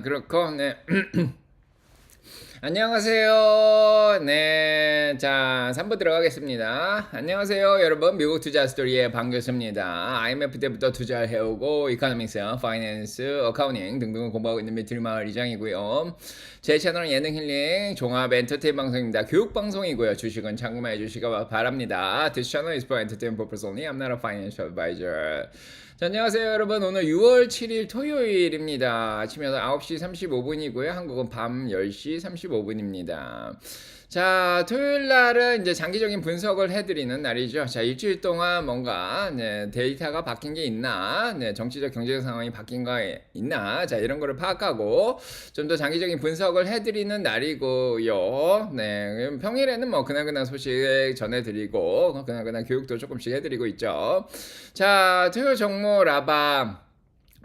그렇고, 네. 안녕하세요. 네. 자, 3부 들어가겠습니다. 안녕하세요, 여러분. 미국 투자 스토리의 방 교수입니다. IMF 때부터 투자를 해오고, 이코노믹스, 파이낸스, 어카운팅 등등을 공부하고 있는 미트리마을 이장이고요. 제 채널은 예능 힐링, 종합 엔터테인 방송입니다. 교육 방송이고요. 주식은 참고만 해주시기 바랍니다. This channel is for entertainment purpose only. I'm not a financial advisor. 자, 안녕하세요 여러분. 오늘 6월 7일 토요일입니다. 아침 9시 35분이고요. 한국은 밤 10시 35분입니다. 자, 토요일 날은 이제 장기적인 분석을 해드리는 날이죠. 자, 일주일 동안 뭔가 데이터가 바뀐 게 있나, 정치적 경제적 상황이 바뀐 거 있나, 자, 이런 거를 파악하고 좀 더 장기적인 분석을 해드리는 날이고요. 네, 평일에는 뭐 그날그날 소식 전해드리고 그날그날 교육도 조금씩 해드리고 있죠. 자, 토요 종목 라방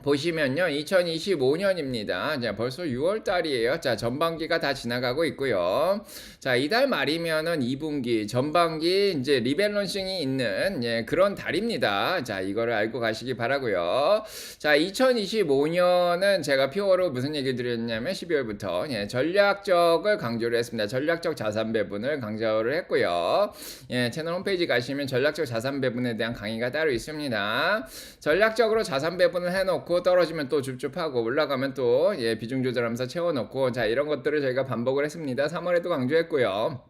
보시면요, 2025년입니다. 자, 벌써 6월 달이에요. 자, 전반기가 다 지나가고 있고요. 자, 이달 말이면은 2분기, 전반기 이제 리밸런싱이 있는 그런 달입니다. 자, 이거를 알고 가시기 바라고요. 자, 2025년은 제가 피어로 무슨 얘기 드렸냐면 12월부터 전략적을 강조를 했습니다. 전략적 자산 배분을 강조를 했고요. 채널 홈페이지 가시면 전략적 자산 배분에 대한 강의가 따로 있습니다. 전략적으로 자산 배분을 해놓고 떨어지면 또 줍줍하고 올라가면 또 비중 조절하면서 채워놓고, 자, 이런 것들을 저희가 반복을 했습니다. 3월에도 강조했고요.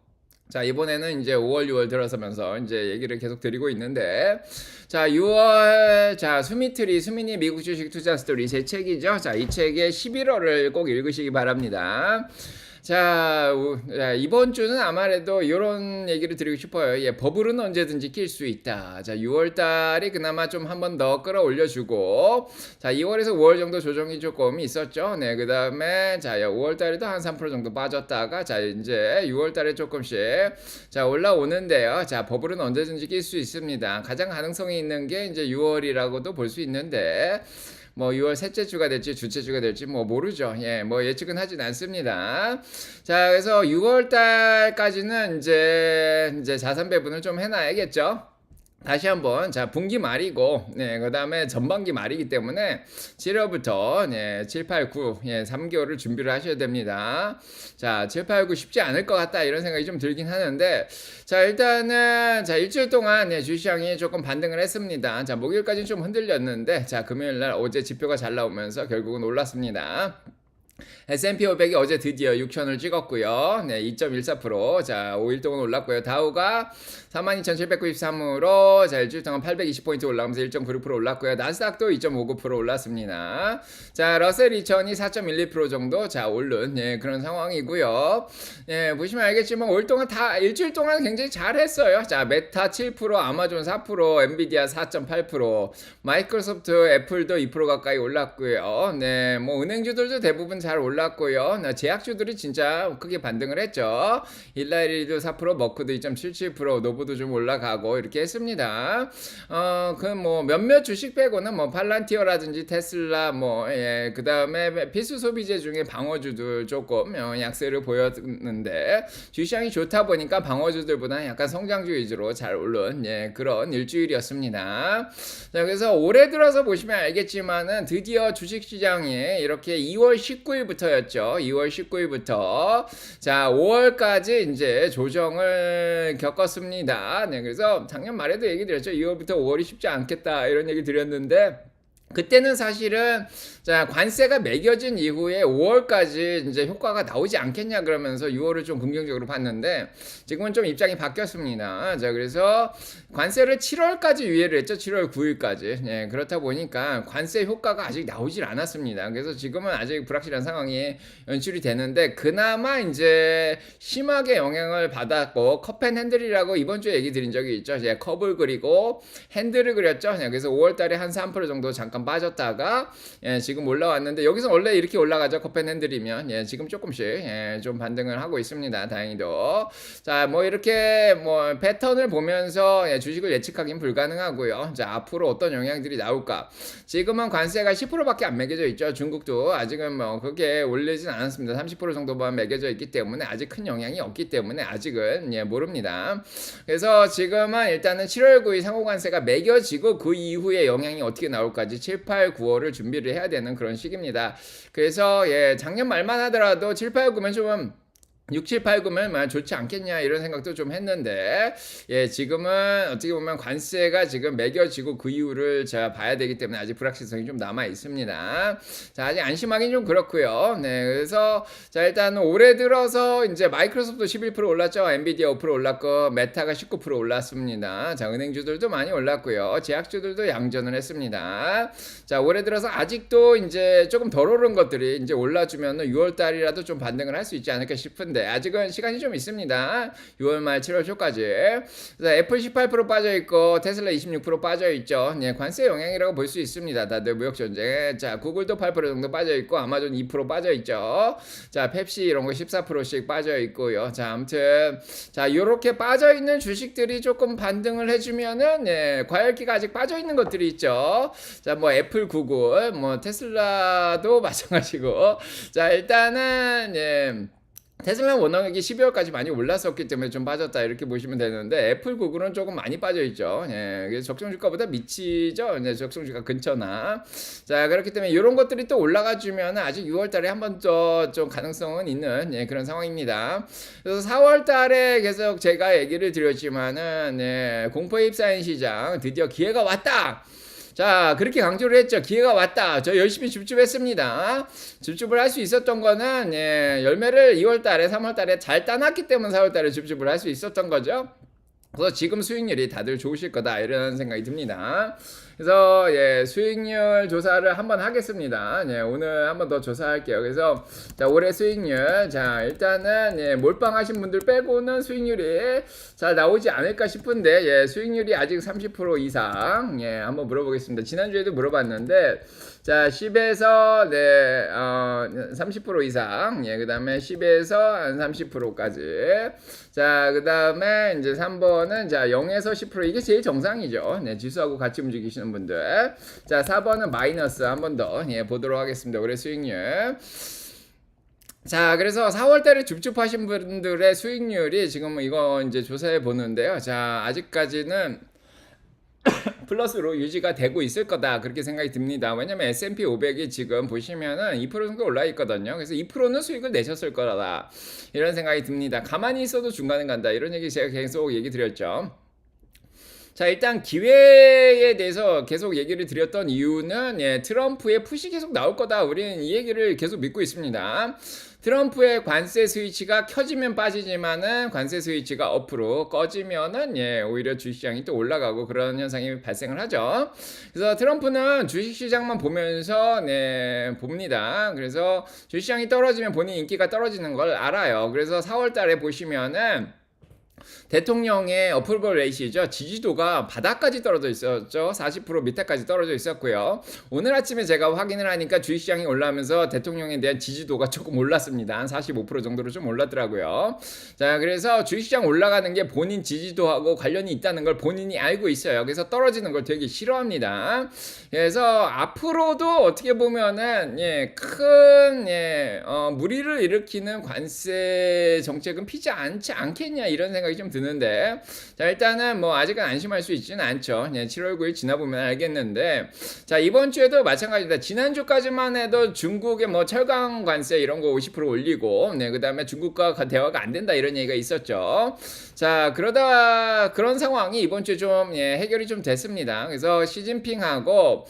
자, 이번에는 이제 5월, 6월 들어서면서 이제 얘기를 계속 드리고 있는데, 자, 6월, 자, 수민이 미국 주식 투자 스토리 제 책이죠. 자, 이 책의 11월을 꼭 읽으시기 바랍니다. 자, 이번 주는 아무래도 이런 얘기를 드리고 싶어요. 버블은 언제든지 낄 수 있다. 자, 6월 달이 그나마 좀 한 번 더 끌어올려주고, 자, 2월에서 5월 정도 조정이 조금 있었죠. 네, 그 다음에, 자, 5월 달에도 한 3% 정도 빠졌다가, 자, 이제 6월 달에 조금씩, 자, 올라오는데요. 자, 버블은 언제든지 낄 수 있습니다. 가장 가능성이 있는 게 이제 6월이라고도 볼 수 있는데, 뭐 6월 셋째 주가 될지 둘째 주가 될지 뭐 모르죠. 뭐 예측은 하진 않습니다. 자, 그래서 6월 달까지는 이제 자산 배분을 좀 해놔야겠죠. 다시 한번, 자, 분기 말이고, 그 다음에 전반기 말이기 때문에 7월부터 7, 8, 9, 3개월을 준비를 하셔야 됩니다. 자, 7, 8, 9 쉽지 않을 것 같다 이런 생각이 좀 들긴 하는데, 자, 일단은 자, 일주일 동안 주시장이 조금 반등을 했습니다. 자, 목요일까지는 좀 흔들렸는데, 자, 금요일날 어제 지표가 잘 나오면서 결국은 올랐습니다. S&P 500이 어제 드디어 6천을 찍었고요. 2.14%. 자, 5일 동안 올랐고요. 다우가 42,793으로 자, 일주일 동안 820포인트 올라가면서 1.96% 올랐고요. 나스닥도 2.59% 올랐습니다. 자, 러셀 2000이 4.12% 정도 자, 오른 그런 상황이고요. 보시면 알겠지만 올 동안 다 일주일 동안 굉장히 잘했어요. 자, 메타 7%, 아마존 4%, 엔비디아 4.8%, 마이크로소프트, 애플도 2% 가까이 올랐고요. 뭐 은행주들도 대부분 잘 올랐고요. 제약주들이 진짜 크게 반등을 했죠. 일라이리도 4%, 머크도 2.77%, 노브도 좀 올라가고 이렇게 했습니다. 그 뭐 몇몇 주식 빼고는 뭐 팔란티어라든지 테슬라 그 다음에 필수 소비재 중에 방어주들 조금 약세를 보였는데, 주시장이 좋다 보니까 방어주들보다는 약간 성장주 위주로 잘 오른 그런 일주일이었습니다. 자, 그래서 올해 들어서 보시면 알겠지만은 드디어 주식시장이 이렇게 2월 19일부터였죠. 2월 19일부터 자, 5월까지 이제 조정을 겪었습니다. 그래서 작년 말에도 얘기 드렸죠. 2월부터 5월이 쉽지 않겠다 이런 얘기 드렸는데, 그때는 사실은 자, 관세가 매겨진 이후에 5월까지 이제 효과가 나오지 않겠냐 그러면서 6월을 좀 긍정적으로 봤는데, 지금은 좀 입장이 바뀌었습니다. 자, 그래서 관세를 7월까지 유예를 했죠. 7월 9일까지. 그렇다 보니까 관세 효과가 아직 나오질 않았습니다. 그래서 지금은 아직 불확실한 상황이 연출이 되는데, 그나마 이제 심하게 영향을 받았고, 컵앤핸들이라고 이번 주에 얘기 드린 적이 있죠. 이제 컵을 그리고 핸들을 그렸죠. 그래서 5월 달에 한 3% 정도 잠깐 빠졌다가 지금 올라왔는데, 여기서 원래 이렇게 올라가죠. 컵앤핸들이면. 지금 조금씩 좀 반등을 하고 있습니다. 다행히도. 자, 뭐 이렇게 뭐 패턴을 보면서 주식을 예측하기는 불가능하고요. 자, 앞으로 어떤 영향들이 나올까? 지금은 관세가 10%밖에 안 매겨져 있죠. 중국도 아직은 뭐 그렇게 올리진 않았습니다. 30% 정도만 매겨져 있기 때문에 아직 큰 영향이 없기 때문에 아직은 모릅니다. 그래서 지금은 일단은 7월 9일 상호관세가 매겨지고 그 이후에 영향이 어떻게 나올까지 7, 8, 9월을 준비를 해야 되는 그런 시기입니다. 그래서 예, 작년 말만 하더라도 7, 8, 9면 좀 6, 7, 8, 9면 좋지 않겠냐 이런 생각도 좀 했는데 예 지금은 어떻게 보면 관세가 지금 매겨지고 그 이유를 제가 봐야 되기 때문에 아직 불확실성이 좀 남아 있습니다. 자 아직 안심하기는 좀 그렇고요. 네 그래서 자 일단 올해 들어서 이제 마이크로소프트 11% 올랐죠. 엔비디아 5% 올랐고 메타가 19% 올랐습니다. 자 은행주들도 많이 올랐고요. 제약주들도 양전을 했습니다. 자 올해 들어서 아직도 이제 조금 덜 오른 것들이 이제 올라주면 6월 달이라도 좀 반등을 할 수 있지 않을까 싶은데 아직은 시간이 좀 있습니다. 6월 말 7월 초까지. 그래서 애플 18% 빠져있고 테슬라 26% 빠져있죠. 네, 관세 영향이라고 볼 수 있습니다. 다들 무역전쟁. 자 구글도 8% 정도 빠져있고 아마존 2% 빠져있죠. 자 펩시 이런 거 14%씩 빠져있고요. 자 아무튼 자 요렇게 빠져있는 주식들이 조금 반등을 해주면은 예, 과열기가 아직 빠져있는 것들이 있죠. 자 뭐 애플, 구글, 뭐 테슬라도 마찬가지고 자 일단은 예 테슬라 원화가격이 12월까지 많이 올랐었기 때문에 좀 빠졌다 이렇게 보시면 되는데 애플 구글은 조금 많이 빠져있죠. 예, 그래서 적정주가보다 미치죠. 네, 적정주가 근처나 자 그렇기 때문에 이런 것들이 또 올라가 주면 아직 6월달에 한 번 더 좀 가능성은 있는 예, 그런 상황입니다. 그래서 4월달에 계속 제가 얘기를 드렸지만은 예, 공포에 휩싸인 시장 드디어 기회가 왔다. 자 그렇게 강조를 했죠. 기회가 왔다. 저 열심히 줍줍했습니다. 줍줍을 할 수 있었던 거는 예, 열매를 2월달에 3월달에 잘 따놨기 때문에 4월달에 줍줍을 할 수 있었던 거죠. 그래서 지금 수익률이 다들 좋으실 거다 이런 생각이 듭니다. 그래서 예, 수익률 조사를 한번 하겠습니다. 예, 오늘 한번 더 조사할게요. 그래서 자, 올해 수익률 자 일단은 예, 몰빵하신 분들 빼고는 수익률이 잘 나오지 않을까 싶은데 예, 수익률이 아직 30% 이상 예, 한번 물어보겠습니다. 지난주에도 물어봤는데 자 10에서 네, 30% 이상 예, 그 다음에 10에서 한 30%까지 자 그 다음에 이제 3번은 자 0에서 10% 이게 제일 정상이죠. 네, 지수하고 같이 움직이시는 분들 자 4번은 마이너스 한 번 더 예, 보도록 하겠습니다. 올해 수익률 자 그래서 4월달에 줍줍하신 분들의 수익률이 지금 이거 이제 조사해 보는데요. 자 아직까지는 플러스로 유지가 되고 있을 거다 그렇게 생각이 듭니다. 왜냐면 S&P 500이 지금 보시면은 2% 정도 올라 있거든요. 그래서 2%는 수익을 내셨을 거다 이런 생각이 듭니다. 가만히 있어도 중간에 간다 이런 얘기 제가 계속 얘기 드렸죠. 자 일단 기회에 대해서 계속 얘기를 드렸던 이유는 예, 트럼프의 푸시 계속 나올 거다 우리는 이 얘기를 계속 믿고 있습니다. 트럼프의 관세 스위치가 켜지면 빠지지만은 관세 스위치가 업으로 꺼지면은 예, 오히려 주식시장이 또 올라가고 그런 현상이 발생을 하죠. 그래서 트럼프는 주식시장만 보면서 네, 봅니다. 그래서 주식시장이 떨어지면 본인 인기가 떨어지는 걸 알아요. 그래서 4월 달에 보시면은 대통령의 어프로벌 레이시죠. 지지도가 바닥까지 떨어져 있었죠. 40% 밑에까지 떨어져 있었고요. 오늘 아침에 제가 확인을 하니까 주식시장이 올라오면서 대통령에 대한 지지도가 조금 올랐습니다. 한 45% 정도로 좀 올랐더라고요. 자, 그래서 주식시장 올라가는 게 본인 지지도하고 관련이 있다는 걸 본인이 알고 있어요. 그래서 떨어지는 걸 되게 싫어합니다. 그래서 앞으로도 어떻게 보면은 무리를 일으키는 관세 정책은 피지 않지 않겠냐 이런 생각이 좀 드는데 자 일단은 뭐 아직은 안심할 수 있지는 않죠. 7월 9일 지나보면 알겠는데 자 이번 주에도 마찬가지입니다. 지난주까지만 해도 중국의 뭐 철강 관세 이런 거 50% 올리고 그 다음에 중국과 대화가 안 된다 이런 얘기가 있었죠. 자 그러다 그런 상황이 이번 주에 좀 해결이 좀 됐습니다. 그래서 시진핑하고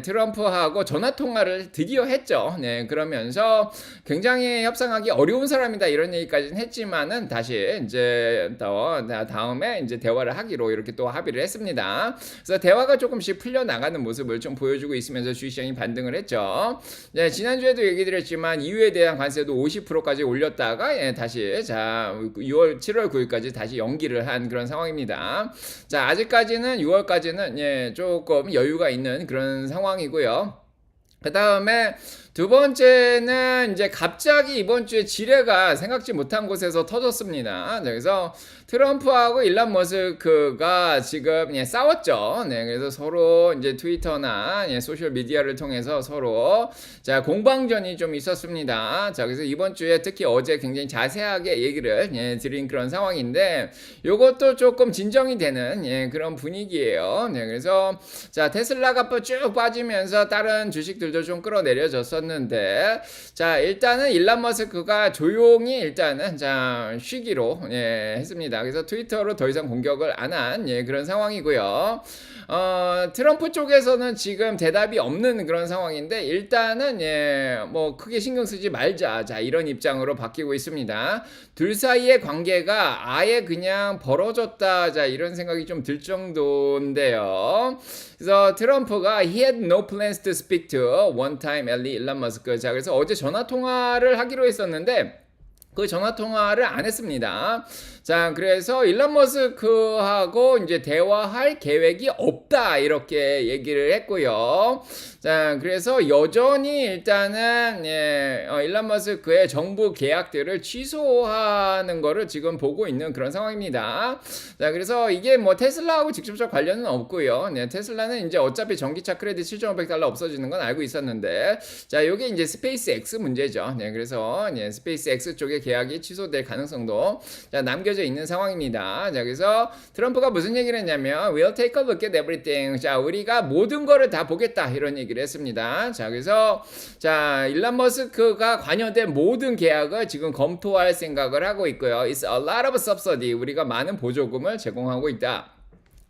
트럼프하고 전화 통화를 드디어 했죠. 그러면서 굉장히 협상하기 어려운 사람이다 이런 얘기까지는 했지만은 다시 이제 다음에 이제 대화를 하기로 이렇게 또 합의를 했습니다. 그래서 대화가 조금씩 풀려 나가는 모습을 좀 보여주고 있으면서 주식시장이 반등을 했죠. 지난주에도 얘기 드렸지만 EU에 대한 관세도 50%까지 올렸다가 다시 자 7월 9일까지 다시 연기를 한 그런 상황입니다. 자 아직까지는 6월까지는 조금 여유가 있는 그런 상황이고요. 그 다음에 두 번째는 이제 갑자기 이번 주에 지뢰가 생각지 못한 곳에서 터졌습니다. 네, 그래서 트럼프하고 일론 머스크가 지금 싸웠죠. 네, 그래서 서로 이제 트위터나 소셜 미디어를 통해서 서로 자 공방전이 좀 있었습니다. 자, 그래서 이번 주에 특히 어제 굉장히 자세하게 얘기를 드린 그런 상황인데 요것도 조금 진정이 되는 그런 분위기예요. 네, 그래서 자 테슬라가 쭉 빠지면서 다른 주식들도 좀 끌어내려졌었는데 자 일단은 일론 머스크가 조용히 일단은 자 쉬기로 했습니다. 그래서 트위터로 더 이상 공격을 안 한 그런 상황이고요. 트럼프 쪽에서는 지금 대답이 없는 그런 상황인데 일단은 뭐 크게 신경 쓰지 말자 자 이런 입장으로 바뀌고 있습니다. 둘 사이의 관계가 아예 그냥 벌어졌다 자 이런 생각이 좀 들 정도인데요. 그래서 트럼프가 he had no plans to speak to one-time ally 일론 머스크 자 그래서 어제 전화 통화를 하기로 했었는데 그 전화 통화를 안 했습니다. 자, 그래서 일론 머스크하고 이제 대화할 계획이 없다 이렇게 얘기를 했고요. 자, 그래서 여전히 일단은 일론 머스크의 정부 계약들을 취소하는 거를 지금 보고 있는 그런 상황입니다. 자, 그래서 이게 뭐 테슬라하고 직접적 관련은 없고요. 테슬라는 이제 어차피 전기차 크레딧 7,500달러 없어지는 건 알고 있었는데, 자, 이게 이제 스페이스 X 문제죠. 그래서 스페이스 X 쪽의 계약이 취소될 가능성도 자, 남겨져 있는 상황입니다. 자, 그래서 트럼프가 무슨 얘기를 했냐면 We'll take a look at everything. 자, 우리가 모든 거를 다 보겠다 이런 얘기를 했습니다. 자, 그래서 자, 일론 머스크가 관여된 모든 계약을 지금 검토할 생각을 하고 있고요. It's a lot of subsidy. 우리가 많은 보조금을 제공하고 있다.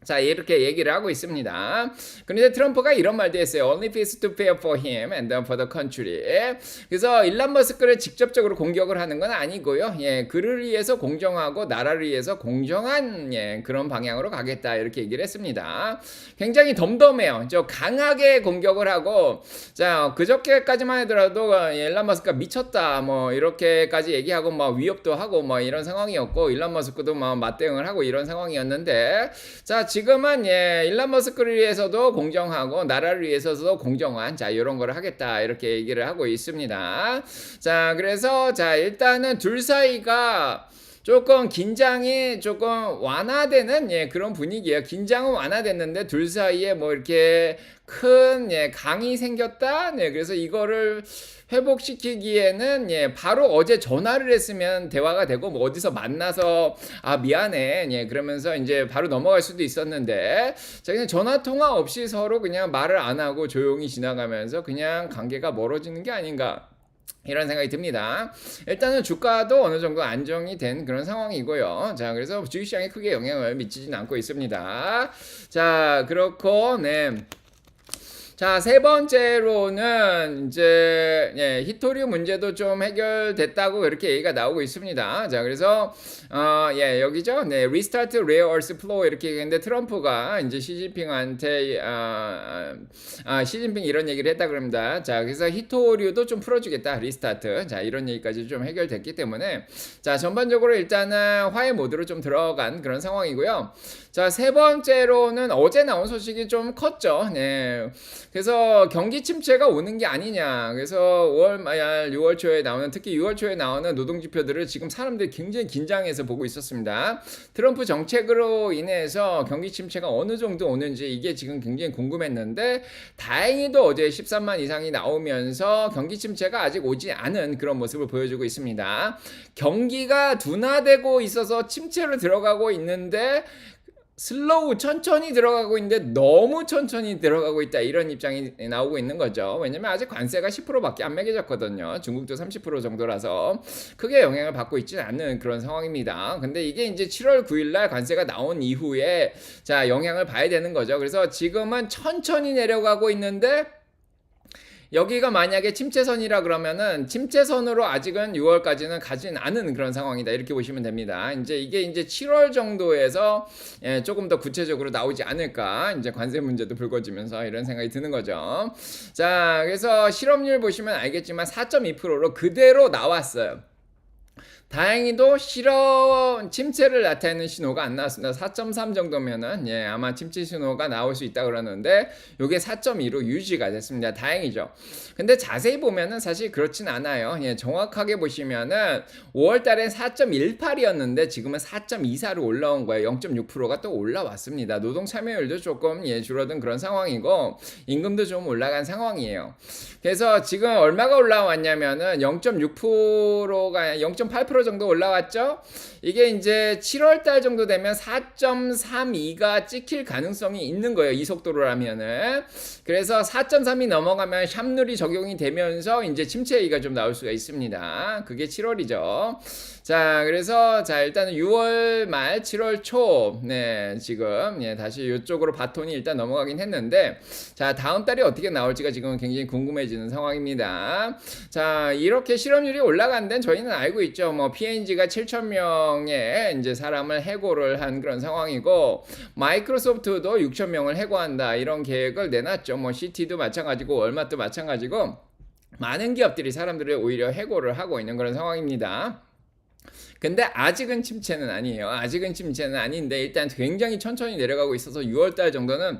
자, 이렇게 얘기를 하고 있습니다. 그런데 트럼프가 이런 말도 했어요. Only fees to pay for him and for the country. 그래서 일론 머스크를 직접적으로 공격을 하는 건 아니고요. 그를 위해서 공정하고 나라를 위해서 공정한 그런 방향으로 가겠다 이렇게 얘기를 했습니다. 굉장히 덤덤해요. 저 강하게 공격을 하고 자 그저께까지만 하더라도 일론 머스크가 미쳤다 뭐 이렇게까지 얘기하고 막 위협도 하고 뭐 이런 상황이었고 일론 머스크도 막 맞대응을 하고 이런 상황이었는데 자 지금은 일론 머스크를 위해서도 공정하고 나라를 위해서도 공정한 자 이런 거를 하겠다 이렇게 얘기를 하고 있습니다. 자 그래서 자 일단은 둘 사이가 조금 긴장이 조금 완화되는 그런 분위기예요. 긴장은 완화됐는데 둘 사이에 뭐 이렇게 큰 강이 생겼다. 그래서 이거를 회복시키기에는 바로 어제 전화를 했으면 대화가 되고 뭐 어디서 만나서 아 미안해 그러면서 이제 바로 넘어갈 수도 있었는데 자 그냥 전화 통화 없이 서로 그냥 말을 안 하고 조용히 지나가면서 그냥 관계가 멀어지는 게 아닌가. 이런 생각이 듭니다. 일단은 주가도 어느 정도 안정이 된 그런 상황이고요. 자, 그래서 주식시장에 크게 영향을 미치진 않고 있습니다. 자, 그렇고, 자, 세 번째로는 이제 히토류 문제도 좀 해결됐다고 이렇게 얘기가 나오고 있습니다. 자, 그래서 여기죠. 리스타트 레어 얼스 플로우 이렇게 얘기했는데 트럼프가 이제 시진핑한테 시진핑 이런 얘기를 했다 그럽니다. 자, 그래서 히토류도 좀 풀어주겠다. 리스타트. 자, 이런 얘기까지 좀 해결됐기 때문에 자, 전반적으로 일단은 화해 모드로 좀 들어간 그런 상황이고요. 자, 세 번째로는 어제 나온 소식이 좀 컸죠. 그래서 경기 침체가 오는 게 아니냐. 그래서 5월 말 6월 초에 나오는 특히 6월 초에 나오는 노동 지표들을 지금 사람들이 굉장히 긴장해서 보고 있었습니다. 트럼프 정책으로 인해서 경기 침체가 어느 정도 오는지 이게 지금 굉장히 궁금했는데 다행히도 어제 13만 이상이 나오면서 경기 침체가 아직 오지 않은 그런 모습을 보여주고 있습니다. 경기가 둔화되고 있어서 침체로 들어가고 있는데 슬로우 천천히 들어가고 있는데 너무 천천히 들어가고 있다 이런 입장이 나오고 있는 거죠. 왜냐면 아직 관세가 10%밖에 안 매겨졌거든요. 중국도 30% 정도라서 크게 영향을 받고 있지는 않는 그런 상황입니다. 근데 이게 이제 7월 9일날 관세가 나온 이후에 자 영향을 봐야 되는 거죠. 그래서 지금은 천천히 내려가고 있는데 여기가 만약에 침체선이라 그러면은 침체선으로 아직은 6월까지는 가진 않은 그런 상황이다 이렇게 보시면 됩니다. 이게 이제 7월 정도에서 조금 더 구체적으로 나오지 않을까 이제 관세 문제도 불거지면서 이런 생각이 드는 거죠. 자 그래서 실업률 보시면 알겠지만 4.2%로 그대로 나왔어요. 다행히도 실험 침체를 나타내는 신호가 안 나왔습니다. 4.3 정도면은 아마 침체 신호가 나올 수 있다 그러는데 요게 4.2로 유지가 됐습니다. 다행이죠. 근데 자세히 보면은 사실 그렇진 않아요. 정확하게 보시면은 5월 달엔 4.18이었는데 지금은 4.24로 올라온 거예요. 0.6%가 또 올라왔습니다. 노동 참여율도 조금 줄어든 그런 상황이고 임금도 좀 올라간 상황이에요. 그래서 지금 얼마가 올라왔냐면은 0.6%가 0.8% 정도 올라왔죠. 이게 이제 7월 달 정도 되면 4.32가 찍힐 가능성이 있는 거예요. 이 속도로라면은. 그래서 4.3이 넘어가면 샵룰이 적용이 되면서 이제 침체기가 좀 나올 수가 있습니다. 그게 7월이죠. 자, 그래서 일단은 6월 말 7월 초 지금 다시 이쪽으로 바톤이 일단 넘어가긴 했는데 자, 다음 달이 어떻게 나올지가 지금 굉장히 궁금해지는 상황입니다. 자, 이렇게 실업률이 올라간 데는 저희는 알고 있죠. 뭐 P&G가 7,000명의 이제 사람을 해고를 한 그런 상황이고 마이크로소프트도 6,000명을 해고한다 이런 계획을 내놨죠. 뭐 CT도 마찬가지고 월마트도 마찬가지고 많은 기업들이 사람들을 오히려 해고를 하고 있는 그런 상황입니다. 근데 아직은 침체는 아니에요. 아직은 침체는 아닌데 일단 굉장히 천천히 내려가고 있어서 6월달 정도는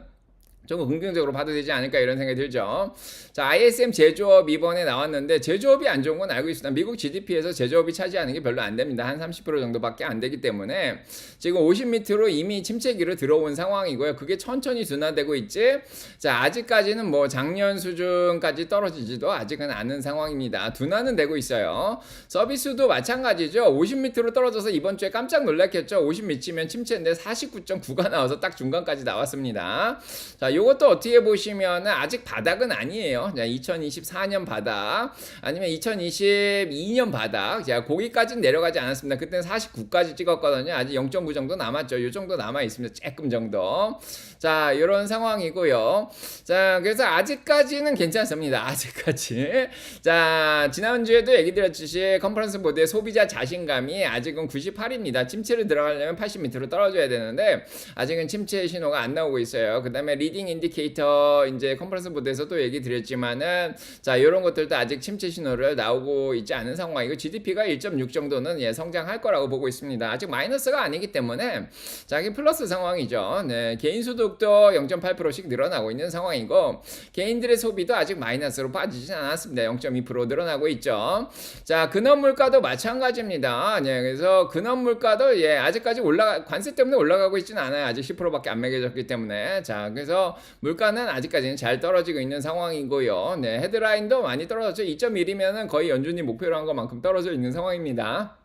좀 긍정적으로 봐도 되지 않을까 이런 생각이 들죠. 자, ISM 제조업 이번에 나왔는데 제조업이 안 좋은 건 알고 있습니다. 미국 GDP에서 제조업이 차지하는 게 별로 안 됩니다. 한 30% 정도밖에 안 되기 때문에 지금 50 밑으로 이미 침체기로 들어온 상황이고요. 그게 천천히 둔화되고 있지. 자, 아직까지는 뭐 작년 수준까지 떨어지지도 아직은 않은 상황입니다. 둔화는 되고 있어요. 서비스도 마찬가지죠. 50 밑으로 떨어져서 이번 주에 깜짝 놀랐겠죠. 50 밑이면 침체인데 49.9가 나와서 딱 중간까지 나왔습니다. 자, 요것도 어떻게 보시면은 아직 바닥은 아니에요. 2024년 바닥 아니면 2022년 바닥. 자, 거기까지는 내려가지 않았습니다. 그때는 49까지 찍었거든요. 아직 0.9 정도 남았죠. 요 정도 남아 있습니다. 조금 정도. 자, 이런 상황이고요. 자, 그래서 아직까지는 괜찮습니다. 아직까지. 자, 지난주에도 얘기 드렸듯이 컨퍼런스 보드의 소비자 자신감이 아직은 98입니다. 침체를 들어가려면 80 밑으로 떨어져야 되는데 아직은 침체 신호가 안 나오고 있어요. 그 다음에 리딩 인디케이터 이제 컨퍼런스 보드에서도 얘기 드렸지만은 자, 이런 것들도 아직 침체 신호를 나오고 있지 않은 상황이고 GDP가 1.6 정도는 성장할 거라고 보고 있습니다. 아직 마이너스가 아니기 때문에 자, 이게 플러스 상황이죠. 개인 소득도 0.8%씩 늘어나고 있는 상황이고 개인들의 소비도 아직 마이너스로 빠지진 않았습니다. 0.2% 늘어나고 있죠. 자, 근원 물가도 마찬가지입니다. 그래서 근원 물가도 아직까지 관세 때문에 올라가고 있지는 않아요. 아직 10%밖에 안 매겨졌기 때문에. 자, 그래서 물가는 아직까지는 잘 떨어지고 있는 상황이고요. 헤드라인도 많이 떨어졌죠. 2.1이면은 거의 연준이 목표로 한 것만큼 떨어져 있는 상황입니다.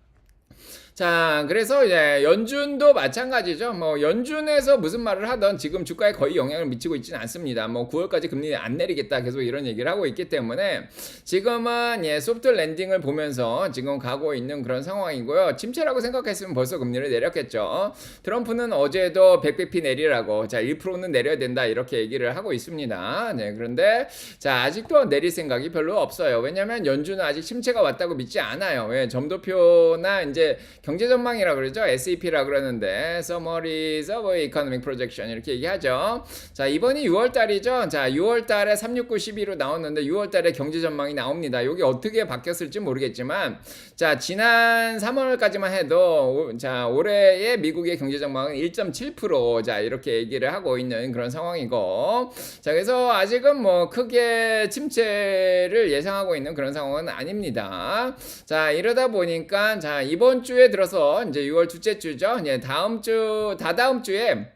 자, 그래서 연준도 마찬가지죠. 뭐 연준에서 무슨 말을 하던 지금 주가에 거의 영향을 미치고 있지는 않습니다. 뭐 9월까지 금리 안 내리겠다 계속 이런 얘기를 하고 있기 때문에 지금은 소프트 랜딩을 보면서 지금 가고 있는 그런 상황이고요. 침체라고 생각했으면 벌써 금리를 내렸겠죠. 트럼프는 어제도 100bp 내리라고 1%는 내려야 된다 이렇게 얘기를 하고 있습니다. 그런데 자, 아직도 내릴 생각이 별로 없어요. 왜냐면 연준은 아직 침체가 왔다고 믿지 않아요. 점도표나 이제 경제 전망이라 그러죠. SEP라 그러는데 Summaries of Economic Projection 이렇게 얘기하죠. 자, 이번이 6월 달이죠. 자, 6월 달에 369 12로 나왔는데 6월 달에 경제 전망이 나옵니다. 이게 어떻게 바뀌었을지 모르겠지만 자, 지난 3월까지만 해도 자, 올해의 미국의 경제 전망은 1.7% 자, 이렇게 얘기를 하고 있는 그런 상황이고 자, 그래서 아직은 뭐 크게 침체를 예상하고 있는 그런 상황은 아닙니다. 자, 이러다 보니까 자, 이번 주에 들어서 이제 6월 둘째 주죠. 다다음 주에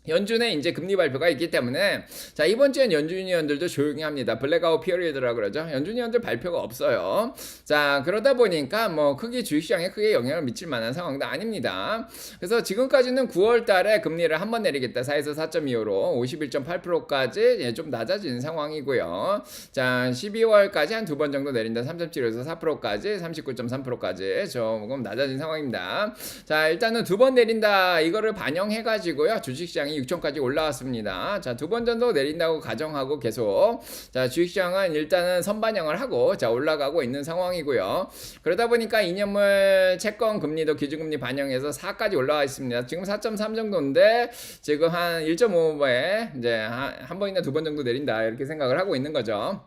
연준의 이제 금리 발표가 있기 때문에 자, 이번 주엔 연준 위원들도 조용히 합니다. 블랙아웃 피어리드라 그러죠. 연준 위원들 발표가 없어요. 자, 그러다 보니까 뭐 크게 주식시장에 크게 영향을 미칠 만한 상황도 아닙니다. 그래서 지금까지는 9월 달에 금리를 한 번 내리겠다. 4에서 4.25로 51.8%까지 좀 낮아진 상황이고요. 자, 12월까지 한 두 번 정도 내린다. 3.7에서 4%까지 39.3%까지 조금 낮아진 상황입니다. 자, 일단은 두 번 내린다. 이거를 반영해 가지고요. 주식시장이 6천까지 올라왔습니다. 자, 두 번 정도 내린다고 가정하고 계속 자, 주식시장은 일단은 선반영을 하고 자, 올라가고 있는 상황이고요. 그러다 보니까 2년물 채권 금리도 기준금리 반영해서 4까지 올라와 있습니다. 지금 4.3 정도인데 지금 한 1.5에 이제 한 번이나 두 번 정도 내린다 이렇게 생각을 하고 있는 거죠.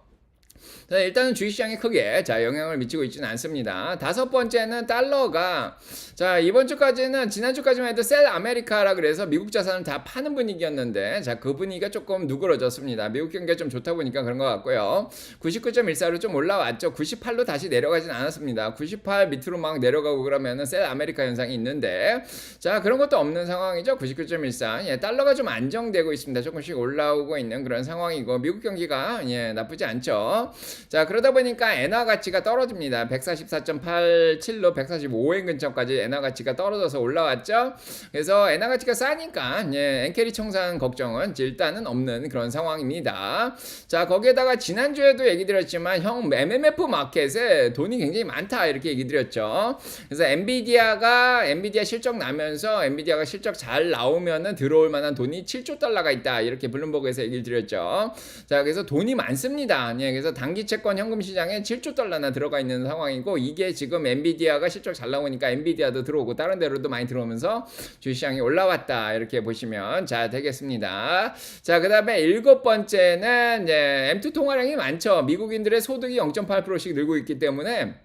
자, 일단은 주식시장에 크게 자 영향을 미치고 있지는 않습니다. 다섯 번째는 달러가 자 이번 주까지는 지난주까지만 해도 셀 아메리카라 그래서 미국 자산을 다 파는 분위기였는데 자 그 분위기가 조금 누그러졌습니다. 미국 경기가 좀 좋다 보니까 그런 것 같고요. 99.14로 좀 올라왔죠. 98로 다시 내려가진 않았습니다. 98 밑으로 막 내려가고 그러면은 셀 아메리카 현상이 있는데 자 그런 것도 없는 상황이죠. 99.14 예, 달러가 좀 안정되고 있습니다. 조금씩 올라오고 있는 그런 상황이고 미국 경기가 예, 나쁘지 않죠. 자 그러다 보니까 엔화 가치가 떨어집니다. 144.87로 145엔 근처까지 엔화 가치가 떨어져서 올라왔죠. 그래서 엔화 가치가 싸니까 예, 엔캐리 청산 걱정은 일단은 없는 그런 상황입니다. 자 거기에다가 지난주에도 얘기 드렸지만 형 MMF 마켓에 돈이 굉장히 많다 이렇게 얘기 드렸죠. 그래서 엔비디아 실적 나면서 엔비디아가 실적 잘 나오면은 들어올 만한 돈이 7조 달러가 있다 이렇게 블룸버그에서 얘기를 드렸죠. 자 그래서 돈이 많습니다. 예, 그래서 단기 채권 현금 시장에 7조 달러나 들어가 있는 상황이고 이게 지금 엔비디아가 실적 잘 나오니까 엔비디아도 들어오고 다른 데로도 많이 들어오면서 주시장이 올라왔다 이렇게 보시면 자 되겠습니다. 자 그다음에 일곱 번째는 이제 M2 통화량이 많죠. 미국인들의 소득이 0.8%씩 늘고 있기 때문에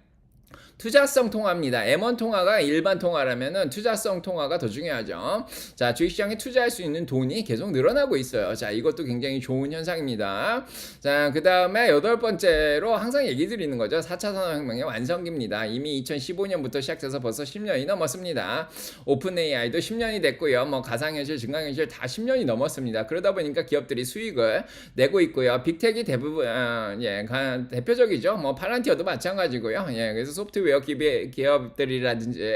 투자성 통화입니다. M1 통화가 일반 통화라면은 투자성 통화가 더 중요하죠. 자, 주식시장에 투자할 수 있는 돈이 계속 늘어나고 있어요. 자, 이것도 굉장히 좋은 현상입니다. 자, 그 다음에 여덟 번째로 항상 얘기 드리는 거죠. 4차 산업혁명의 완성기입니다. 이미 2015년부터 시작돼서 벌써 10년이 넘었습니다. 오픈 AI도 10년이 됐고요. 뭐 가상현실, 증강현실 다 10년이 넘었습니다. 그러다 보니까 기업들이 수익을 내고 있고요. 빅텍이 대부분 대표적이죠. 뭐 팔란티어도 마찬가지고요. 예, 그래서 소프트웨어 기업들이라든지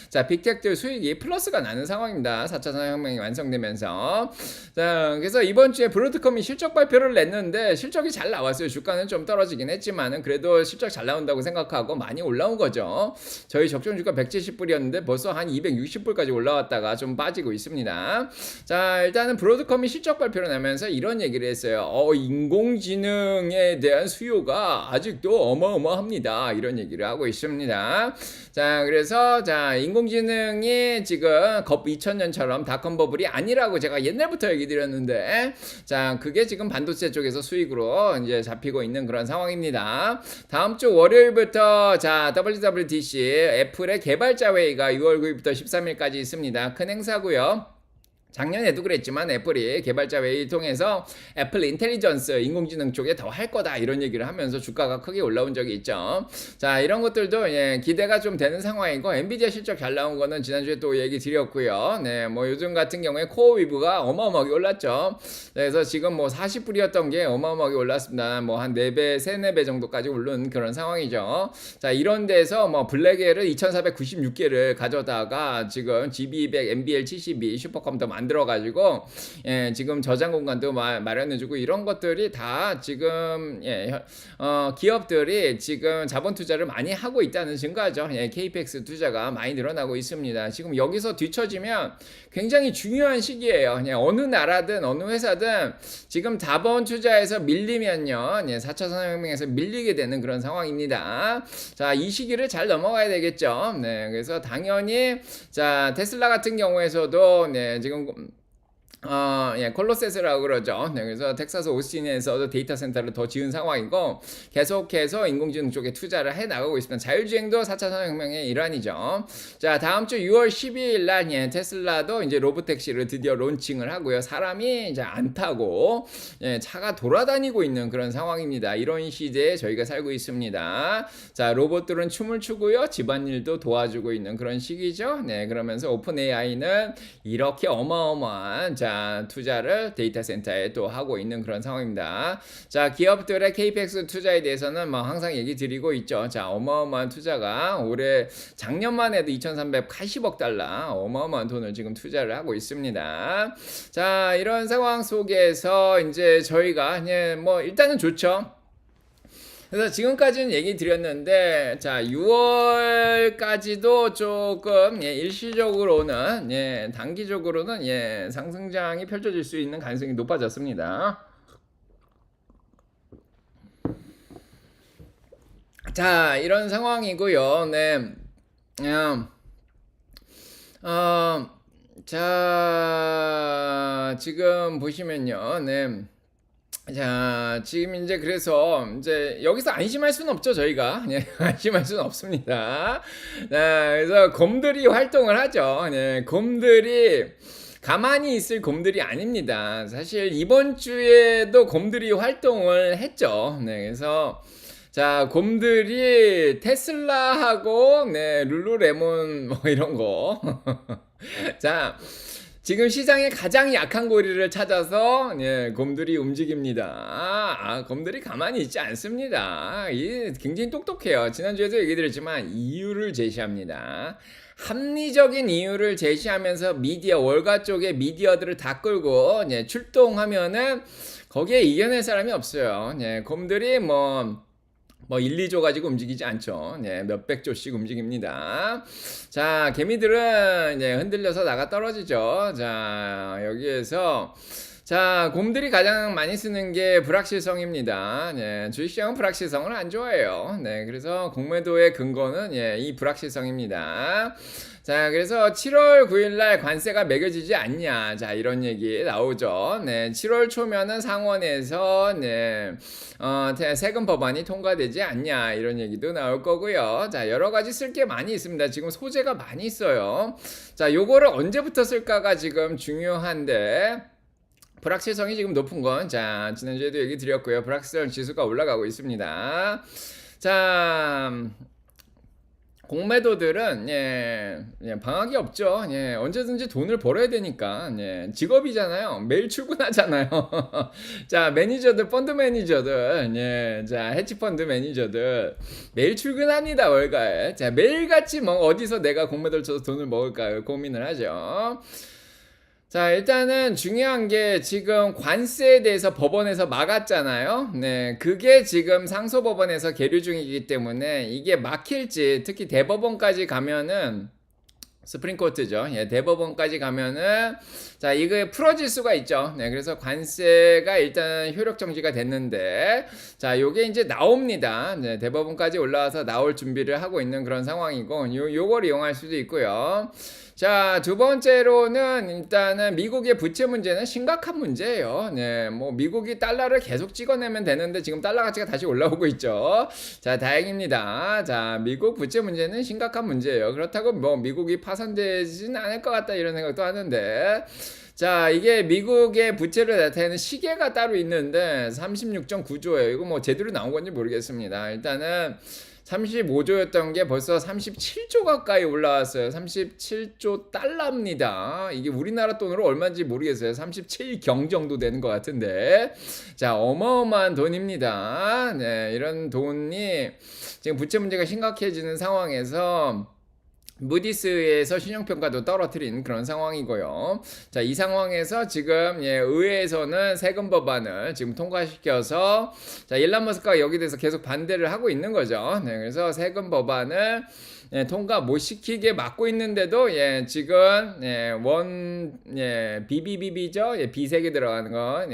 자 빅텍들 수익이 플러스가 나는 상황입니다. 4차 산업혁명이 완성되면서 자 그래서 이번 주에 브로드컴이 실적 발표를 냈는데 실적이 잘 나왔어요. 주가는 좀 떨어지긴 했지만은 그래도 실적 잘 나온다고 생각하고 많이 올라온 거죠. 저희 적정 주가 170불이었는데 벌써 한 260불까지 올라왔다가 좀 빠지고 있습니다. 자 일단은 브로드컴이 실적 발표를 내면서 이런 얘기를 했어요. 인공지능에 대한 수요가 아직도 어마어마합니다. 이런 얘기를 하고 있습니다. 자, 그래서 자, 인공지능이 지금 2000년처럼 닷컴 버블이 아니라고 제가 옛날부터 얘기 드렸는데 자, 그게 지금 반도체 쪽에서 수익으로 이제 잡히고 있는 그런 상황입니다. 다음 주 월요일부터 자, WWDC 애플의 개발자 회의가 6월 9일부터 13일까지 있습니다. 큰 행사고요. 작년에도 그랬지만 애플이 개발자 회의 통해서 애플 인텔리전스 인공지능 쪽에 더 할 거다 이런 얘기를 하면서 주가가 크게 올라온 적이 있죠. 자 이런 것들도 예, 기대가 좀 되는 상황이고 엔비디아 실적 잘 나온 거는 지난주에 또 얘기 드렸고요. 네, 뭐 요즘 같은 경우에 코어 위브가 어마어마하게 올랐죠. 그래서 지금 뭐 40불이었던 게 어마어마하게 올랐습니다. 뭐 한 4배, 3, 4배 정도까지 오른 그런 상황이죠. 자 이런 데서 뭐 블랙에를 2496개를 가져다가 지금 GB200, NBL72 슈퍼컴퓨터 만들어가지고 예, 지금 저장 공간도 마련해주고 이런 것들이 다 지금 기업들이 지금 자본 투자를 많이 하고 있다는 증거죠. 예, KPX 투자가 많이 늘어나고 있습니다. 지금 여기서 뒤처지면 굉장히 중요한 시기예요. 예, 어느 나라든 어느 회사든 지금 자본 투자에서 밀리면요, 예, 4차 산업혁명에서 밀리게 되는 그런 상황입니다. 자, 이 시기를 잘 넘어가야 되겠죠. 네, 그래서 당연히 자 테슬라 같은 경우에서도 네, 지금 콜로세스라고 그러죠. 네, 그래서 텍사스 오스틴에서도 데이터 센터를 더 지은 상황이고 계속해서 인공지능 쪽에 투자를 해 나가고 있습니다. 자율주행도 4차 산업혁명의 일환이죠. 자, 다음 주 6월 12일 날 테슬라도 이제 로보택시를 드디어 론칭을 하고요. 사람이 이제 안 타고 차가 돌아다니고 있는 그런 상황입니다. 이런 시대에 저희가 살고 있습니다. 자, 로봇들은 춤을 추고요. 집안일도 도와주고 있는 그런 시기죠. 네, 그러면서 오픈 AI는 이렇게 어마어마한 투자를 데이터 센터에 또 하고 있는 그런 상황입니다. 자, 기업들의 KPX 투자에 대해서는 뭐 항상 얘기 드리고 있죠. 자, 어마어마한 투자가 올해 작년만 해도 2380억 달러 어마어마한 돈을 지금 투자를 하고 있습니다. 자, 이런 상황 속에서 이제 저희가 뭐 일단은 좋죠. 그래서 지금까지는 얘기 드렸는데 자 6월까지도 조금 일시적으로는 단기적으로는 상승장이 펼쳐질 수 있는 가능성이 높아졌습니다. 자 이런 상황이고요. 네. 자 지금 보시면요. 네. 자, 지금 이제 그래서 이제 여기서 안심할 수는 없죠, 저희가. 예, 안심할 수는 없습니다. 자, 그래서 곰들이 활동을 하죠. 네, 곰들이 가만히 있을 곰들이 아닙니다. 사실 이번 주에도 곰들이 활동을 했죠. 네, 그래서 자, 곰들이 테슬라하고 네, 룰루레몬 뭐 이런 거. 자, 지금 시장에 가장 약한 고리를 찾아서 예, 곰들이 움직입니다. 곰들이 가만히 있지 않습니다. 이 굉장히 똑똑해요. 지난주에도 얘기 드렸지만 이유를 제시합니다. 합리적인 이유를 제시하면서 미디어 월가 쪽의 미디어들을 다 끌고 예, 출동하면은 거기에 이겨낼 사람이 없어요. 예, 곰들이 뭐 1, 2조 가지고 움직이지 않죠. 네, 몇백 조씩 움직입니다. 자, 개미들은 이제 흔들려서 나가 떨어지죠. 자, 여기에서 자, 곰들이 가장 많이 쓰는 게 불확실성입니다. 네, 주식시장은 불확실성을 안 좋아해요. 네, 그래서 공매도의 근거는 예, 이 불확실성입니다. 자, 그래서 7월 9일 날 관세가 매겨지지 않냐. 자, 이런 얘기 나오죠. 네, 7월 초면은 상원에서 네, 세금 법안이 통과되지 않냐. 이런 얘기도 나올 거고요. 자, 여러 가지 쓸 게 많이 있습니다. 지금 소재가 많이 있어요. 자, 요거를 언제부터 쓸까가 지금 중요한데 불확실성이 지금 높은 건, 자, 지난주에도 얘기 드렸고요. 불확실성 지수가 올라가고 있습니다. 자, 공매도들은 방학이 없죠. 예, 언제든지 돈을 벌어야 되니까 직업이잖아요. 매일 출근하잖아요. 자, 매니저들, 펀드 매니저들, 자, 헤지펀드 매니저들 매일 출근합니다. 월가에. 자, 매일같이 뭐 어디서 내가 공매도를 쳐서 돈을 먹을까 고민을 하죠. 자, 일단은 중요한 게 지금 관세에 대해서 법원에서 막았잖아요. 네, 그게 지금 상소법원에서 계류 중이기 때문에 이게 막힐지, 특히 대법원까지 가면은 스프링코트죠. 예, 대법원까지 가면은 자, 이거 풀어질 수가 있죠. 네, 그래서 관세가 일단 효력 정지가 됐는데 자, 요게 이제 나옵니다. 네, 대법원까지 올라와서 나올 준비를 하고 있는 그런 상황이고 요걸 이용할 수도 있고요. 자, 두 번째로는 일단은 미국의 부채 문제는 심각한 문제예요. 네, 뭐 미국이 달러를 계속 찍어내면 되는데 지금 달러 가치가 다시 올라오고 있죠. 자, 다행입니다. 자, 미국 부채 문제는 심각한 문제예요. 그렇다고 뭐 미국이 파산되지는 않을 것 같다 이런 생각도 하는데 자, 이게 미국의 부채를 나타내는 시계가 따로 있는데 36.9조예요. 이거 뭐 제대로 나온 건지 모르겠습니다. 일단은 35조였던 게 벌써 37조 가까이 올라왔어요. 37조 달러입니다. 이게 우리나라 돈으로 얼마인지 모르겠어요. 37경 정도 되는 것 같은데. 자, 어마어마한 돈입니다. 네, 이런 돈이 지금 부채 문제가 심각해지는 상황에서 무디스에서 신용평가도 떨어뜨린 그런 상황이고요. 자, 이 상황에서 지금 의회에서는 세금 법안을 지금 통과시켜서 자, 일론 머스크가 여기 대해서 계속 반대를 하고 있는 거죠. 네, 그래서 세금 법안을 통과 못 시키게 막고 있는데도 지금 BBBB죠. 비색에 들어가는 거.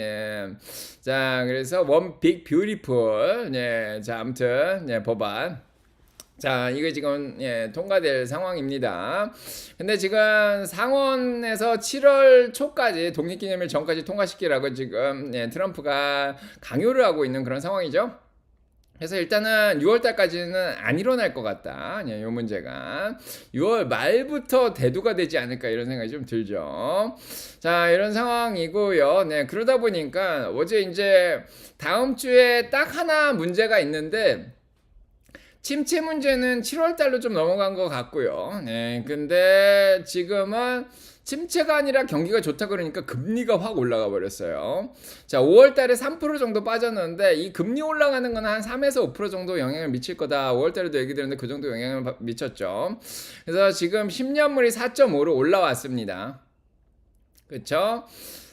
자, 그래서 원 빅 뷰티풀. 자, 아무튼 법안. 자, 이거 지금 통과될 상황입니다. 근데 지금 상원에서 7월 초까지 독립기념일 전까지 통과시키라고 지금 트럼프가 강요를 하고 있는 그런 상황이죠. 그래서 일단은 6월달까지는 안 일어날 것 같다. 이 문제가 6월 말부터 대두가 되지 않을까 이런 생각이 좀 들죠. 자, 이런 상황이고요. 네, 그러다 보니까 어제 이제 다음 주에 딱 하나 문제가 있는데 침체 문제는 7월 달로 좀 넘어간 것 같고요. 네, 근데 지금은 침체가 아니라 경기가 좋다 그러니까 금리가 확 올라가 버렸어요. 자, 5월 달에 3% 정도 빠졌는데 이 금리 올라가는 건 한 3에서 5% 정도 영향을 미칠 거다. 5월 달에도 얘기 드렸는데 그 정도 영향을 미쳤죠. 그래서 지금 10년물이 4.5로 올라왔습니다. 그쵸?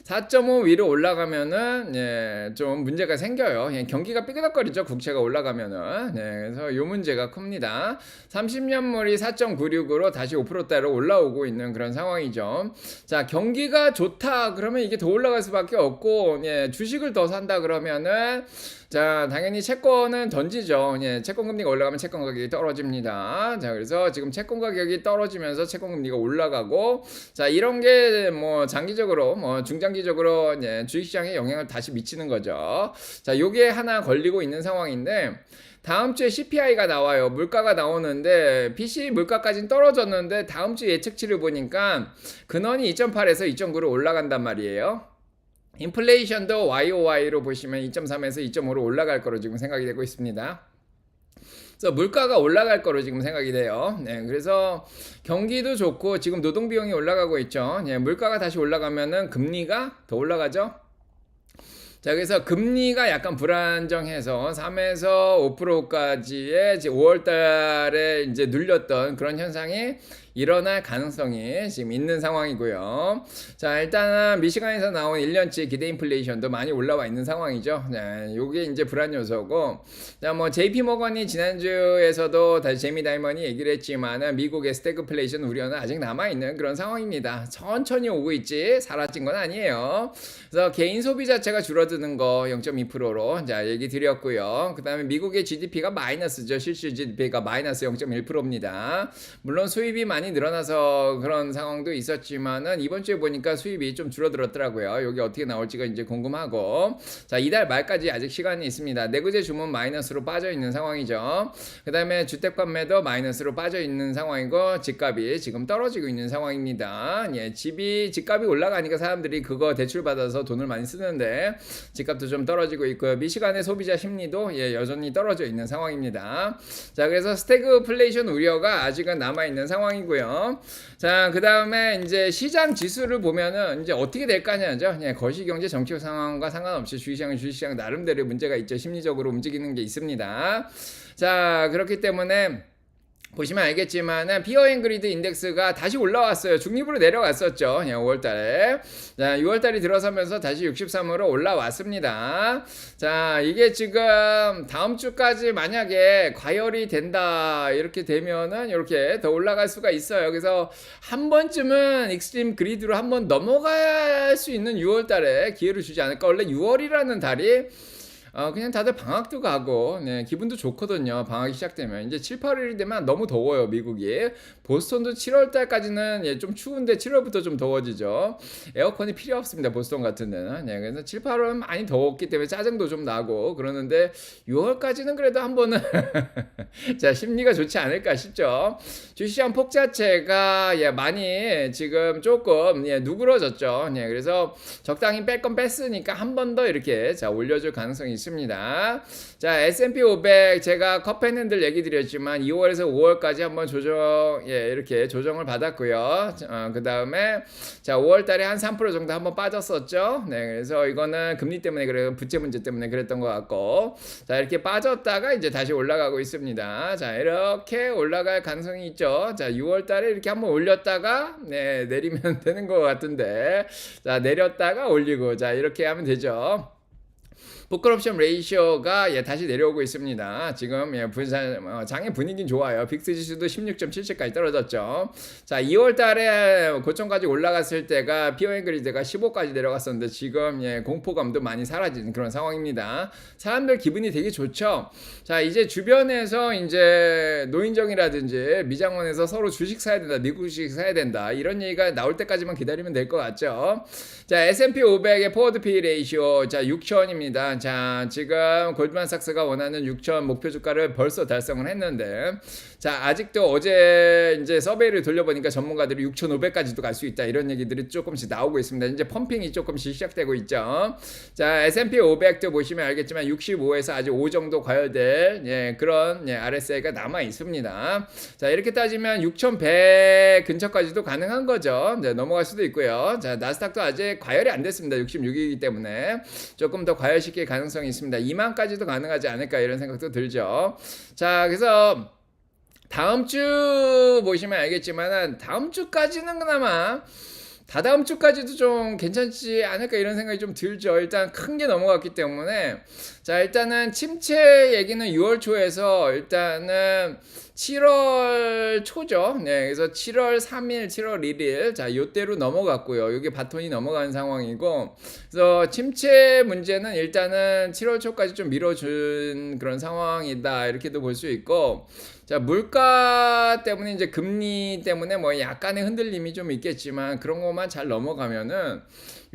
4.5 위로 올라가면은 좀 문제가 생겨요. 경기가 삐그덕거리죠. 국채가 올라가면은. 그래서 요 문제가 큽니다. 30년물이 4.96으로 다시 5%대로 올라오고 있는 그런 상황이죠. 자, 경기가 좋다 그러면 이게 더 올라갈 수밖에 없고 주식을 더 산다 그러면은 자, 당연히 채권은 던지죠. 채권 금리가 올라가면 채권 가격이 떨어집니다. 자, 그래서 지금 채권 가격이 떨어지면서 채권 금리가 올라가고 자, 이런 게 뭐 장기적으로 뭐 중장기 중장기적으로 주식시장에 영향을 다시 미치는 거죠. 자, 요게 하나 걸리고 있는 상황인데 다음 주에 CPI가 나와요. 물가가 나오는데 PC 물가까지는 떨어졌는데 다음 주 예측치를 보니까 근원이 2.8에서 2.9로 올라간단 말이에요. 인플레이션도 YOY로 보시면 2.3에서 2.5로 올라갈 거로 지금 생각이 되고 있습니다. 그래서 물가가 올라갈 거로 지금 생각이 돼요. 네, 그래서 경기도 좋고 지금 노동 비용이 올라가고 있죠. 네, 물가가 다시 올라가면은 금리가 더 올라가죠. 자, 그래서 금리가 약간 불안정해서 3에서 5%까지의 5월 달에 이제 눌렸던 그런 현상이 일어날 가능성이 지금 있는 상황이고요. 자, 일단은 미시간에서 나온 1년치 기대 인플레이션도 많이 올라와 있는 상황이죠. 네, 요게 이제 불안 요소고. 자, 뭐 JP 모건이 지난주에서도 다시 제미 다이먼이 얘기를 했지만은 미국의 스태그플레이션 우려는 아직 남아 있는 그런 상황입니다. 천천히 오고 있지 사라진 건 아니에요. 그래서 개인 소비 자체가 줄어드는 거 0.2%로 자, 얘기 드렸고요. 그다음에 미국의 GDP가 마이너스죠. 실질 GDP가 마이너스 0.1%입니다. 물론 수입이 많이 늘어나서 그런 상황도 있었지만은 이번 주에 보니까 수입이 좀 줄어들었더라고요. 여기 어떻게 나올지가 이제 궁금하고. 자, 이달 말까지 아직 시간이 있습니다. 내구재 주문 마이너스로 빠져 있는 상황이죠. 그다음에 주택 판매도 마이너스로 빠져 있는 상황이고 집값이 지금 떨어지고 있는 상황입니다. 예, 집값이 올라가니까 사람들이 그거 대출 받아서 돈을 많이 쓰는데 집값도 좀 떨어지고 있고요. 미시간의 소비자 심리도 여전히 떨어져 있는 상황입니다. 자, 그래서 스태그플레이션 우려가 아직은 남아 있는 상황이고요. 자, 그 다음에 이제 시장 지수를 보면은 이제 어떻게 될까냐죠. 거시경제 정치적 상황과 상관없이 주식시장 나름대로 문제가 있죠. 심리적으로 움직이는 게 있습니다. 자, 그렇기 때문에 보시면 알겠지만은 피어앤그리드 인덱스가 다시 올라왔어요. 중립으로 내려갔었죠. 5월달에. 자, 6월달이 들어서면서 다시 63으로 올라왔습니다. 자, 이게 지금 다음 주까지 만약에 과열이 된다 이렇게 되면은 이렇게 더 올라갈 수가 있어요. 그래서 한 번쯤은 익스트림 그리드로 한번 넘어갈 수 있는 6월달에 기회를 주지 않을까. 원래 6월이라는 달이 그냥 다들 방학도 가고, 네, 기분도 좋거든요. 방학이 시작되면. 이제 7, 8월이 되면 너무 더워요, 미국이. 보스턴도 7월 달까지는 좀 추운데 7월부터 좀 더워지죠. 에어컨이 필요 없습니다, 보스턴 같은 데는. 네, 그래서 7, 8월은 많이 더웠기 때문에 짜증도 좀 나고, 그러는데 6월까지는 그래도 한 번은, 자, 심리가 좋지 않을까 싶죠. 주시장 폭 자체가, 많이 지금 조금, 누그러졌죠. 그래서 적당히 뺄 건 뺐으니까 한 번 더 이렇게, 자, 올려줄 가능성이 있습니다. 자, S&P 500 제가 컵앤핸들 얘기 드렸지만 2월에서 5월까지 한번 이렇게 조정을 받았고요. 그 다음에 자, 5월 달에 한 3% 정도 한번 빠졌었죠. 네, 그래서 이거는 금리 때문에 그래요. 부채 문제 때문에 그랬던 것 같고. 자, 이렇게 빠졌다가 이제 다시 올라가고 있습니다. 자, 이렇게 올라갈 가능성이 있죠. 자, 6월 달에 이렇게 한번 올렸다가 내리면 되는 것 같은데. 자, 내렸다가 올리고 자, 이렇게 하면 되죠. 풋콜옵션 레이시오가 다시 내려오고 있습니다. 지금 장의 분위기는 좋아요. 빅스 지수도 16.77까지 떨어졌죠. 자, 2월 달에 고점까지 올라갔을 때가 피어앤그리드가 15까지 내려갔었는데 지금 공포감도 많이 사라지는 그런 상황입니다. 사람들 기분이 되게 좋죠. 자, 이제 주변에서 이제 노인정이라든지 미장원에서 서로 주식 사야 된다, 미국 주식 사야 된다 이런 얘기가 나올 때까지만 기다리면 될 것 같죠. 자, S&P 500의 포워드 P 레이시오 자 6,000입니다. 자, 지금 골드만삭스가 원하는 6,000 목표 주가를 벌써 달성을 했는데, 자, 아직도 어제 이제 서베이를 돌려보니까 전문가들이 6,500까지도 갈 수 있다 이런 얘기들이 조금씩 나오고 있습니다. 이제 펌핑이 조금씩 시작되고 있죠. 자, S&P 500도 보시면 알겠지만 65에서 아직 5 정도 과열될 그런 RSI가 남아 있습니다. 자, 이렇게 따지면 6,100 근처까지도 가능한 거죠. 넘어갈 수도 있고요. 자, 나스닥도 아직 과열이 안 됐습니다. 66이기 때문에 조금 더 과열시킬 가능성이 있습니다. 2만까지도 가능하지 않을까 이런 생각도 들죠. 자, 그래서 다음 주 보시면 알겠지만 다음 주까지는 그나마 다다음 주까지도 좀 괜찮지 않을까 이런 생각이 좀 들죠. 일단 큰 게 넘어갔기 때문에. 자, 일단은 침체 얘기는 6월 초에서 일단은 7월 초죠. 네, 그래서 7월 3일, 7월 1일 자, 요때로 넘어갔고요. 여기 바톤이 넘어간 상황이고, 그래서 침체 문제는 일단은 7월 초까지 좀 밀어준 그런 상황이다 이렇게도 볼 수 있고, 자, 물가 때문에 이제 금리 때문에 뭐 약간의 흔들림이 좀 있겠지만 그런 것만 잘 넘어가면은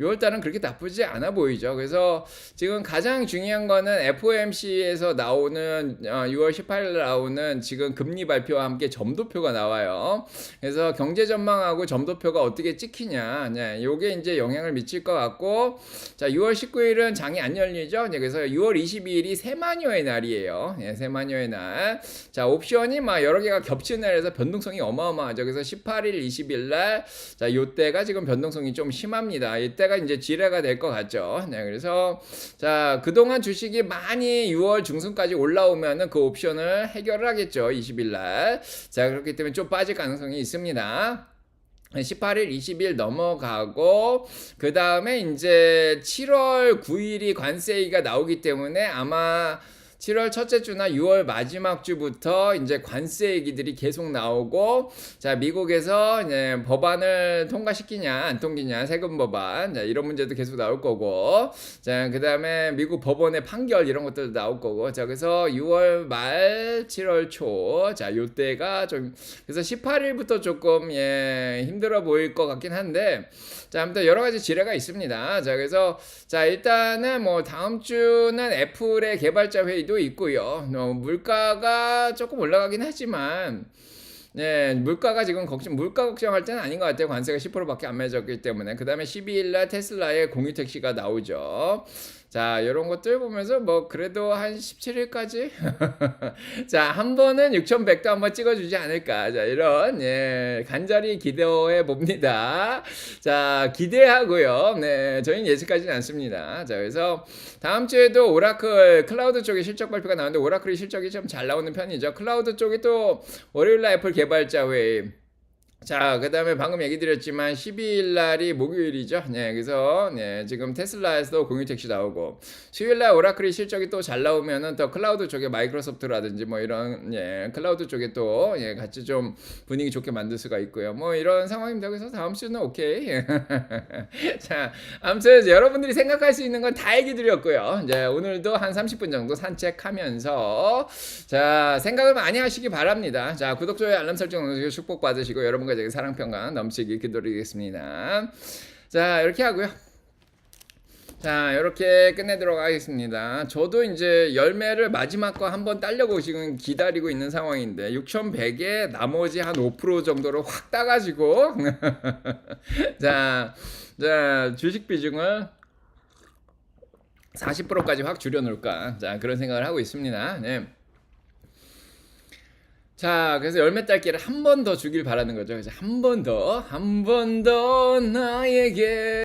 6월달은 그렇게 나쁘지 않아 보이죠. 그래서 지금 가장 중요한 거는 FOMC에서 나오는 6월 18일 나오는 지금 금리 발표와 함께 점도표가 나와요. 그래서 경제 전망하고 점도표가 어떻게 찍히냐, 네, 요게 이제 영향을 미칠 것 같고, 자, 6월 19일은 장이 안 열리죠. 네, 그래서 6월 22일이 세마녀의 날이에요. 네, 세마녀의 날. 자, 옵션이 막 여러 개가 겹치는 날에서 변동성이 어마어마하죠. 그래서 18일, 20일 날, 자, 요때가 지금 변동성이 좀 심합니다. 이때가 이제 지뢰가 될 것 같죠. 네, 그래서 자, 그동안 주식이 많이 6월 중순까지 올라오면은 그 옵션을 해결을 하겠죠. 20일 날. 자, 그렇기 때문에 좀 빠질 가능성이 있습니다. 18일, 20일 넘어가고, 그 다음에 이제 7월 9일이 관세이가 나오기 때문에 아마 7월 첫째 주나 6월 마지막 주부터 이제 관세 얘기들이 계속 나오고, 자, 미국에서 이제 법안을 통과시키냐 안 통기냐, 세금 법안, 자, 이런 문제도 계속 나올 거고, 자, 그 다음에 미국 법원의 판결 이런 것들도 나올 거고, 자, 그래서 6월 말 7월 초, 자, 요때가 좀, 그래서 18일부터 조금 힘들어 보일 것 같긴 한데, 자, 아무튼 여러 가지 지뢰가 있습니다. 자, 그래서 자, 일단은 뭐 다음 주는 애플의 개발자 회의도 있고요. 물가가 조금 올라가긴 하지만, 네, 물가가 지금 물가 걱정할 때는 아닌 것 같아요. 관세가 10%밖에 안 맺었기 때문에. 그 다음에 12일날 테슬라의 공유택시가 나오죠. 자, 이런 것들 보면서 뭐 그래도 한 17일까지 자, 한 번은 6100도 한번 찍어주지 않을까. 자, 이런 간절히 기대해 봅니다. 자, 기대하고요. 네, 저희는 예측하지는 않습니다. 자, 그래서 다음 주에도 오라클 클라우드 쪽에 실적 발표가 나오는데, 오라클이 실적이 좀 잘 나오는 편이죠. 클라우드 쪽이 또 월요일날 애플 개발자 회의. 자, 그 다음에 방금 얘기 드렸지만 12일 날이 목요일이죠. 네, 그래서 지금 테슬라에서도 공유택시 나오고, 수요일 날 오라클이 실적이 또 잘 나오면은 또 클라우드 쪽에 마이크로소프트라든지 뭐 이런 클라우드 쪽에 또 같이 좀 분위기 좋게 만들 수가 있고요. 뭐 이런 상황입니다. 그래서 다음 주는 오케이. 자, 아무튼 여러분들이 생각할 수 있는 건 다 얘기 드렸고요. 이제 오늘도 한 30분 정도 산책하면서, 자, 생각을 많이 하시기 바랍니다. 자, 구독, 좋아요, 알람 설정 누르시고 축복 받으시고, 여러분과 제가 사랑, 평강 넘치기 기도드리겠습니다. 자, 이렇게 하고요. 자, 이렇게 끝내도록 하겠습니다. 저도 이제 열매를 마지막 거 한번 따려고 지금 기다리고 있는 상황인데, 6100에 나머지 한 5% 정도로 확 따가지고 자, 주식 비중을 40%까지 확 줄여놓을까, 자, 그런 생각을 하고 있습니다. 네. 자, 그래서 열매 딸기를 한 번 더 주길 바라는 거죠. 그래서 한 번 더 나에게